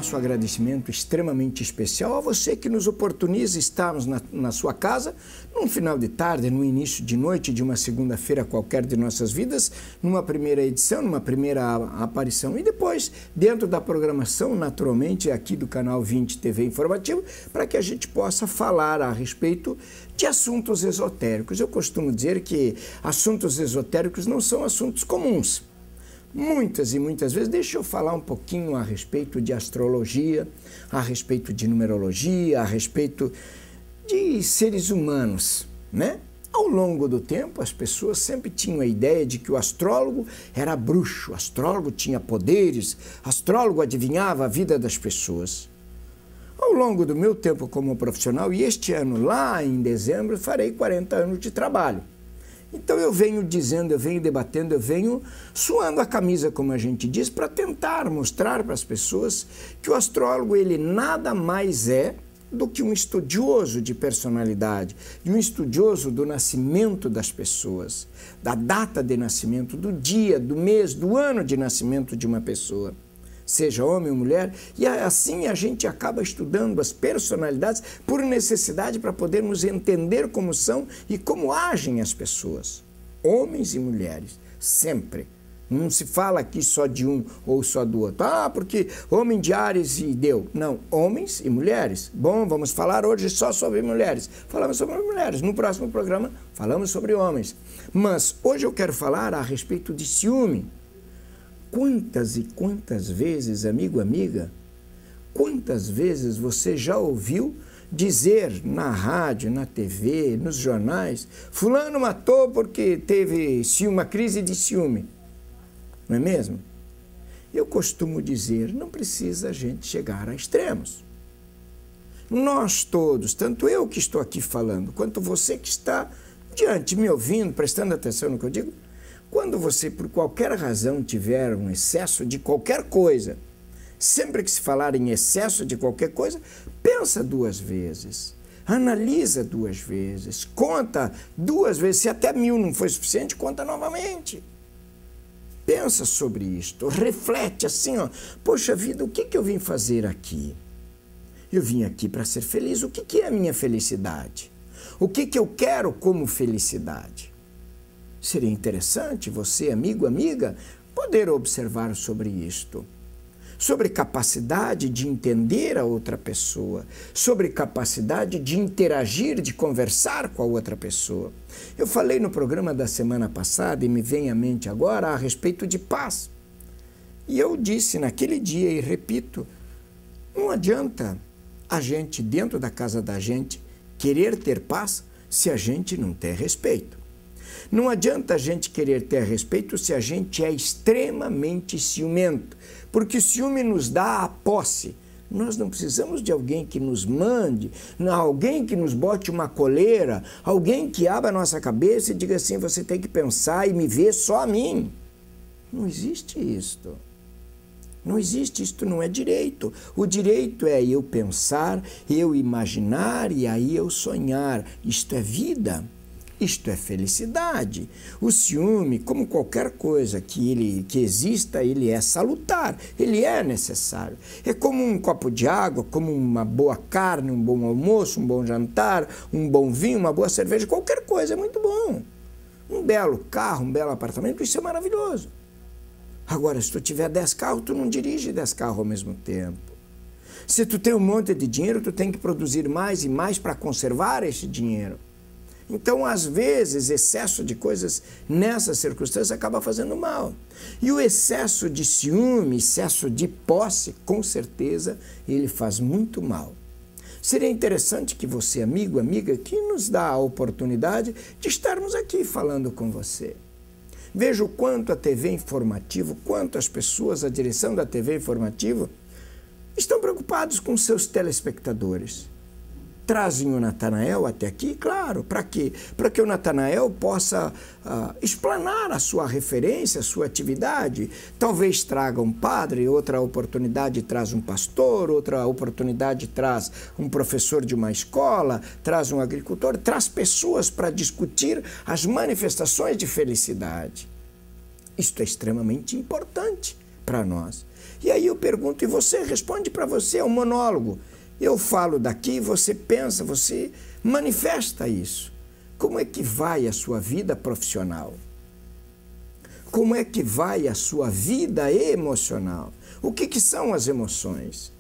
nosso agradecimento extremamente especial a você que nos oportuniza estarmos na sua casa, num final de tarde, no início de noite de uma segunda-feira qualquer de nossas vidas, numa primeira edição, numa primeira aparição e depois dentro da programação, naturalmente, aqui do canal 20 TV Informativo, para que a gente possa falar a respeito de assuntos esotéricos. Eu costumo dizer que assuntos esotéricos não são assuntos comuns. Muitas e muitas vezes, deixa eu falar um pouquinho a respeito de astrologia, a respeito de numerologia, a respeito de seres humanos, né? Ao longo do tempo, as pessoas sempre tinham a ideia de que o astrólogo era bruxo, o astrólogo tinha poderes, o astrólogo adivinhava a vida das pessoas. Ao longo do meu tempo como profissional, e este ano, lá em dezembro, farei 40 anos de trabalho. Então eu venho dizendo, eu venho debatendo, eu venho suando a camisa, como a gente diz, para tentar mostrar para as pessoas que o astrólogo ele nada mais é do que um estudioso de personalidade, e um estudioso do nascimento das pessoas, da data de nascimento, do dia, do mês, do ano de nascimento de uma pessoa, seja homem ou mulher, e assim a gente acaba estudando as personalidades por necessidade para podermos entender como são e como agem as pessoas, homens e mulheres, sempre. Não se fala aqui só de um ou só do outro. Ah, porque homem de Áries e deu. Não, homens e mulheres. Bom, vamos falar hoje só sobre mulheres. Falamos sobre mulheres. No próximo programa falamos sobre homens. Mas hoje eu quero falar a respeito de ciúme. Quantas e quantas vezes, amigo, amiga, quantas vezes você já ouviu dizer na rádio, na TV, nos jornais, fulano matou porque teve uma crise de ciúme, não é mesmo? Eu costumo dizer, não precisa a gente chegar a extremos. Nós todos, tanto eu que estou aqui falando, quanto você que está diante, me ouvindo, prestando atenção no que eu digo, quando você, por qualquer razão, tiver um excesso de qualquer coisa, sempre que se falar em excesso de qualquer coisa, pensa duas vezes, analisa duas vezes, conta duas vezes, se até 1000 não foi suficiente, conta novamente. Pensa sobre isto, reflete assim, ó, poxa vida, o que eu vim fazer aqui? Eu vim aqui para ser feliz, o que é a minha felicidade? O que eu quero como felicidade? Seria interessante você, amigo, amiga, poder observar sobre isto. Sobre capacidade de entender a outra pessoa, sobre capacidade de interagir, de conversar com a outra pessoa. Eu falei no programa da semana passada, e me vem à mente agora, a respeito de paz. E eu disse naquele dia, e repito, não adianta a gente, dentro da casa da gente, querer ter paz se a gente não tem respeito. Não adianta a gente querer ter respeito se a gente é extremamente ciumento, porque ciúme nos dá a posse. Nós não precisamos de alguém que nos mande, alguém que nos bote uma coleira, alguém que abra a nossa cabeça e diga assim, você tem que pensar e me ver só a mim. Não existe isto. Não existe, isto não é direito. O direito é eu pensar, eu imaginar e aí eu sonhar. Isto é vida. Isto é felicidade. O ciúme, como qualquer coisa que exista, ele é salutar, ele é necessário. É como um copo de água, como uma boa carne, um bom almoço, um bom jantar, um bom vinho, uma boa cerveja, qualquer coisa é muito bom. Um belo carro, um belo apartamento, isso é maravilhoso. Agora, se tu tiver 10 carros, tu não dirige 10 carros ao mesmo tempo. Se tu tem um monte de dinheiro, tu tem que produzir mais e mais para conservar esse dinheiro. Então, às vezes, excesso de coisas nessas circunstâncias acaba fazendo mal. E o excesso de ciúme, excesso de posse, com certeza, ele faz muito mal. Seria interessante que você, amigo, amiga, que nos dá a oportunidade de estarmos aqui falando com você. Veja o quanto a TV Informativo, quanto as pessoas, a direção da TV Informativo, estão preocupados com seus telespectadores. Trazem o Natanael até aqui, claro, para quê? Para que o Natanael possa explanar a sua referência, a sua atividade. Talvez traga um padre, outra oportunidade traz um pastor, outra oportunidade traz um professor de uma escola, traz um agricultor, traz pessoas para discutir as manifestações de felicidade. Isto é extremamente importante para nós. E aí eu pergunto, e você responde para você, é um monólogo. Eu falo daqui, você pensa, você manifesta isso. Como é que vai a sua vida profissional? Como é que vai a sua vida emocional? O que são as emoções?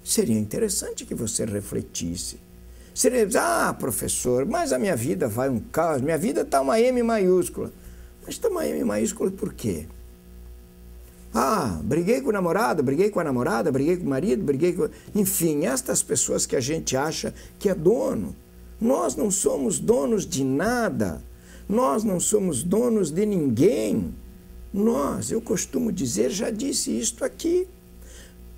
Seria interessante que você refletisse. Seria, professor, mas a minha vida vai um caos, minha vida está uma M maiúscula. Mas está uma M maiúscula por quê? Briguei com o namorado, briguei com a namorada, briguei com o marido, briguei com... Enfim, estas pessoas que a gente acha que é dono. Nós não somos donos de nada. Nós não somos donos de ninguém. Eu costumo dizer, já disse isto aqui,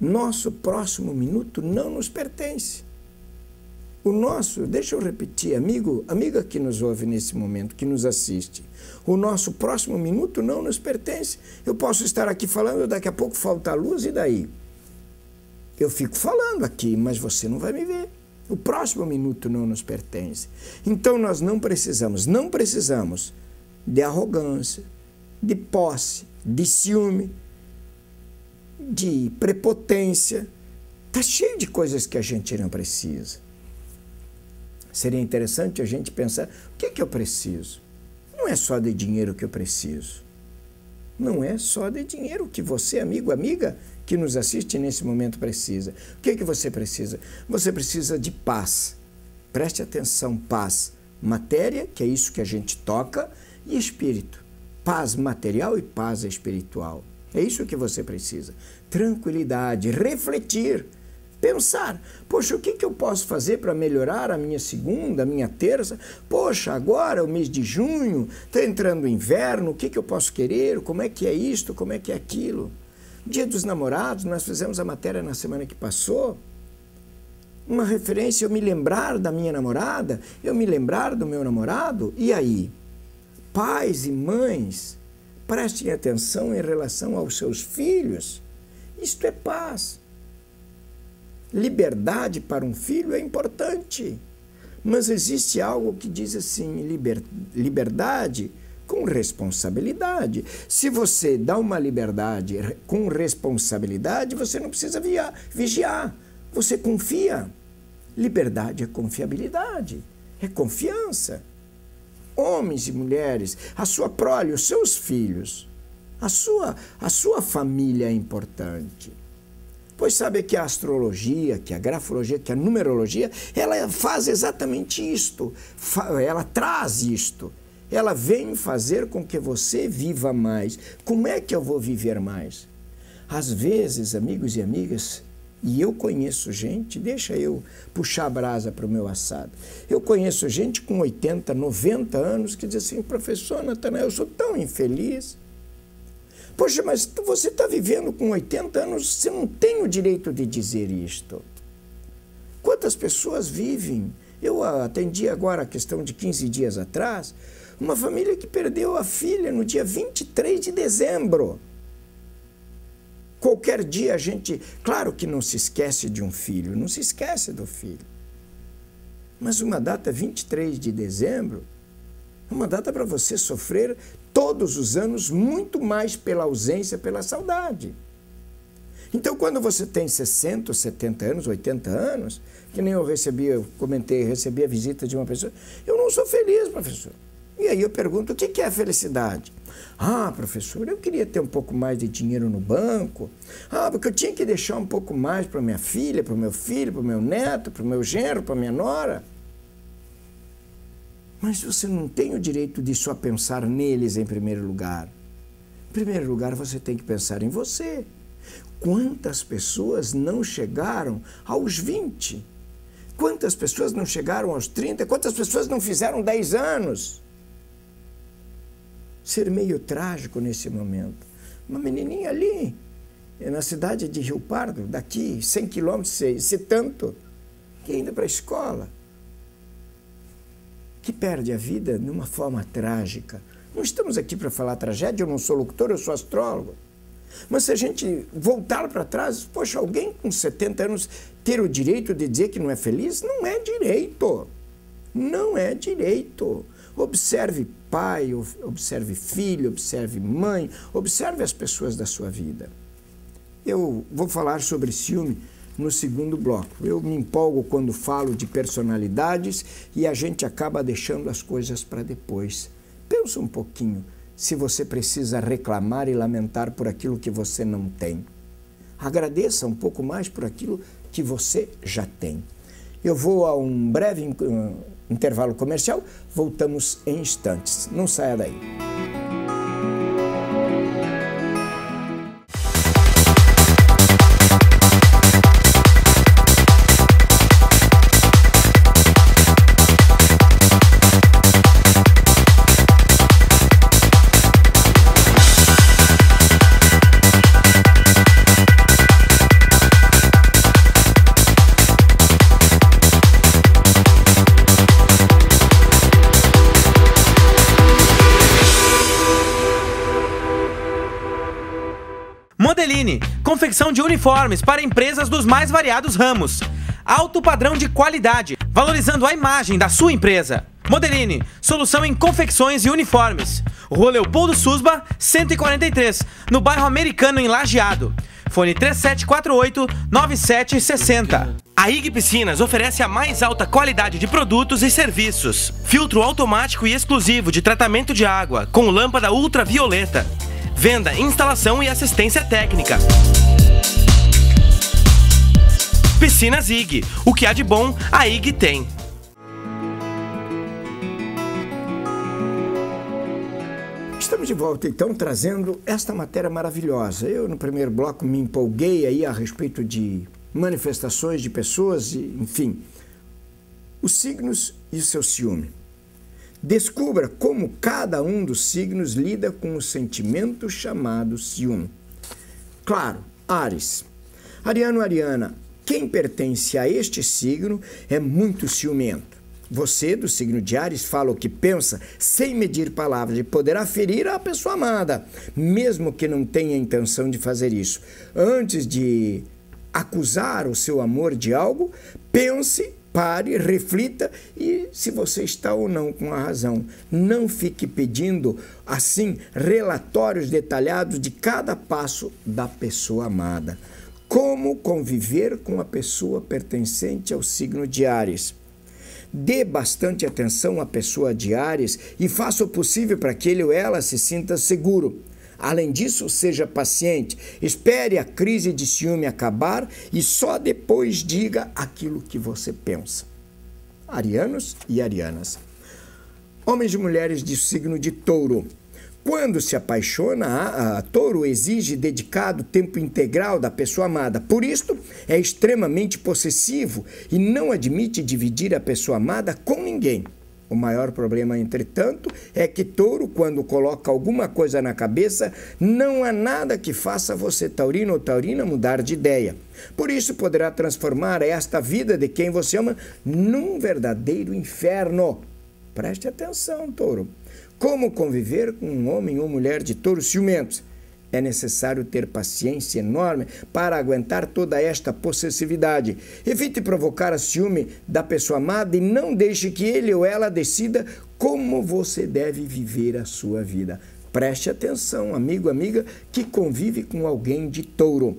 nosso próximo minuto não nos pertence. Deixa eu repetir, amiga que nos ouve nesse momento, que nos assiste, o nosso próximo minuto não nos pertence. Eu posso estar aqui falando, daqui a pouco falta a luz, e daí? Eu fico falando aqui, mas você não vai me ver. O próximo minuto não nos pertence. Então nós não precisamos de arrogância, de posse, de ciúme, de prepotência. Está cheio de coisas que a gente não precisa. Seria interessante a gente pensar, o que eu preciso? Não é só de dinheiro que eu preciso. Não é só de dinheiro que você, amigo, amiga, que nos assiste nesse momento precisa. O que você precisa? Você precisa de paz. Preste atenção, paz. Matéria, que é isso que a gente toca, e espírito. Paz material e paz espiritual. É isso que você precisa. Tranquilidade, refletir. Pensar, poxa, o que eu posso fazer para melhorar a minha segunda, a minha terça? Poxa, agora é o mês de junho, está entrando o inverno, o que eu posso querer? Como é que é isto? Como é que é aquilo? Dia dos Namorados, nós fizemos a matéria na semana que passou. Uma referência, eu me lembrar da minha namorada, eu me lembrar do meu namorado. E aí? Pais e mães, prestem atenção em relação aos seus filhos. Isto é paz. Liberdade para um filho é importante, mas existe algo que diz assim, liberdade com responsabilidade. Se você dá uma liberdade com responsabilidade, você não precisa vigiar, você confia. Liberdade é confiabilidade, é confiança. Homens e mulheres, a sua prole, os seus filhos, a sua família é importante. Pois sabe que a astrologia, que a grafologia, que a numerologia, ela faz exatamente isto, ela traz isto, ela vem fazer com que você viva mais. Como é que eu vou viver mais? Às vezes, amigos e amigas, e eu conheço gente, deixa eu puxar a brasa para o meu assado, eu conheço gente com 80, 90 anos que diz assim, professor Natanael, eu sou tão infeliz. Poxa, mas você está vivendo com 80 anos, você não tem o direito de dizer isto. Quantas pessoas vivem? Eu atendi agora a questão de 15 dias atrás, uma família que perdeu a filha no dia 23 de dezembro. Qualquer dia a gente, claro que não se esquece de um filho, não se esquece do filho. Mas uma data 23 de dezembro, é uma data para você sofrer todos os anos muito mais pela ausência, pela saudade. Então, quando você tem 60, 70 anos, 80 anos, que nem eu recebi a visita de uma pessoa, eu não sou feliz, professor. E aí eu pergunto, o que é a felicidade? Professor, eu queria ter um pouco mais de dinheiro no banco. Porque eu tinha que deixar um pouco mais para minha filha, para o meu filho, para o meu neto, para o meu genro, para a minha nora. Mas você não tem o direito de só pensar neles em primeiro lugar. Em primeiro lugar, você tem que pensar em você. Quantas pessoas não chegaram aos 20? Quantas pessoas não chegaram aos 30? Quantas pessoas não fizeram 10 anos? Ser meio trágico nesse momento. Uma menininha ali, na cidade de Rio Pardo, daqui 100 quilômetros, se tanto, que ainda para a escola, que perde a vida de uma forma trágica. Não estamos aqui para falar tragédia, eu não sou locutor, eu sou astrólogo. Mas se a gente voltar para trás, poxa, alguém com 70 anos ter o direito de dizer que não é feliz? Não é direito. Não é direito. Observe pai, observe filho, observe mãe, observe as pessoas da sua vida. Eu vou falar sobre ciúme no segundo bloco. Eu me empolgo quando falo de personalidades e a gente acaba deixando as coisas para depois. Pensa um pouquinho se você precisa reclamar e lamentar por aquilo que você não tem. Agradeça um pouco mais por aquilo que você já tem. Eu vou a um breve intervalo comercial, voltamos em instantes. Não saia daí. Modeline, confecção de uniformes para empresas dos mais variados ramos. Alto padrão de qualidade, valorizando a imagem da sua empresa. Modeline, solução em confecções e uniformes. Rua Leopoldo Susba, 143, no bairro Americano, em Lajeado. Fone 3748-9760. A IG Piscinas oferece a mais alta qualidade de produtos e serviços. Filtro automático e exclusivo de tratamento de água, com lâmpada ultravioleta. Venda, instalação e assistência técnica. Piscinas IG. O que há de bom, a IG tem. Estamos de volta, então, trazendo esta matéria maravilhosa. Eu, no primeiro bloco, me empolguei aí a respeito de manifestações de pessoas, enfim, os signos e o seu ciúme. Descubra como cada um dos signos lida com o sentimento chamado ciúme. Claro, Áries. Ariano, Ariana, quem pertence a este signo é muito ciumento. Você, do signo de Áries, fala o que pensa sem medir palavras e poderá ferir a pessoa amada, mesmo que não tenha intenção de fazer isso. Antes de acusar o seu amor de algo, pense, pare, reflita e se você está ou não com a razão. Não fique pedindo, assim, relatórios detalhados de cada passo da pessoa amada. Como conviver com a pessoa pertencente ao signo de Áries? Dê bastante atenção à pessoa de Áries e faça o possível para que ele ou ela se sinta seguro. Além disso, seja paciente, espere a crise de ciúme acabar e só depois diga aquilo que você pensa. Arianos e arianas. Homens e mulheres de signo de Touro. Quando se apaixona, a Touro exige dedicado tempo integral da pessoa amada. Por isto, é extremamente possessivo e não admite dividir a pessoa amada com ninguém. O maior problema, entretanto, é que Touro, quando coloca alguma coisa na cabeça, não há nada que faça você, taurino ou taurina, mudar de ideia. Por isso, poderá transformar esta vida de quem você ama num verdadeiro inferno. Preste atenção, Touro. Como conviver com um homem ou mulher de Touro ciumentos? É necessário ter paciência enorme para aguentar toda esta possessividade. Evite provocar a ciúme da pessoa amada e não deixe que ele ou ela decida como você deve viver a sua vida. Preste atenção, amigo, amiga, que convive com alguém de Touro.